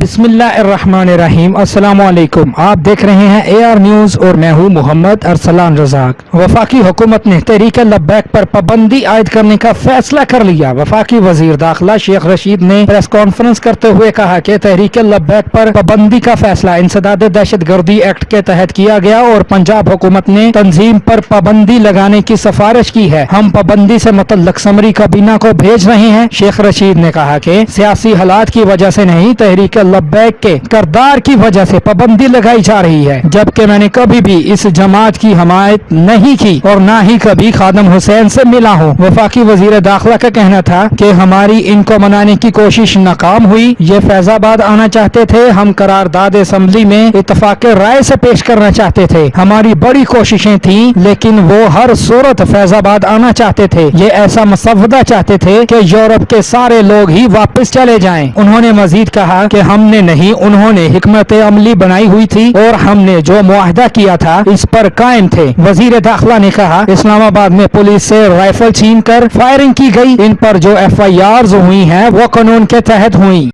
بسم اللہ الرحمن الرحیم، السلام علیکم۔ آپ دیکھ رہے ہیں AR نیوز اور میں ہوں محمد ارسلان رزاق۔ وفاقی حکومت نے تحریک لبیک پر پابندی عائد کرنے کا فیصلہ کر لیا۔ وفاقی وزیر داخلہ شیخ رشید نے پریس کانفرنس کرتے ہوئے کہا کہ تحریک لبیک پر پابندی کا فیصلہ انسداد دہشت گردی ایکٹ کے تحت کیا گیا اور پنجاب حکومت نے تنظیم پر پابندی لگانے کی سفارش کی ہے۔ ہم پابندی سے متعلق سمری کابینہ کو بھیج رہے ہیں۔ شیخ رشید نے کہا کہ سیاسی حالات کی وجہ سے نہیں، تحریک لبیک کے کردار کی وجہ سے پابندی لگائی جا رہی ہے، جبکہ میں نے کبھی بھی اس جماعت کی حمایت نہیں کی اور نہ ہی کبھی خادم حسین سے ملا ہوں۔ وفاقی وزیر داخلہ کا کہنا تھا کہ ہماری ان کو منانے کی کوشش ناکام ہوئی۔ یہ فیض آباد آنا چاہتے تھے، ہم قرارداد اسمبلی میں اتفاق رائے سے پیش کرنا چاہتے تھے، ہماری بڑی کوششیں تھیں، لیکن وہ ہر صورت فیض آباد آنا چاہتے تھے۔ یہ ایسا مسودہ چاہتے تھے کہ یورپ کے سارے لوگ ہی واپس چلے جائیں۔ انہوں نے مزید کہا کہ ہم نے نہیں، انہوں نے حکمت عملی بنائی ہوئی تھی اور ہم نے جو معاہدہ کیا تھا اس پر قائم تھے۔ وزیر داخلہ نے کہا اسلام آباد میں پولیس سے رائفل چھین کر فائرنگ کی گئی، ان پر جو FIRs ہوئی ہیں وہ قانون کے تحت ہوئی۔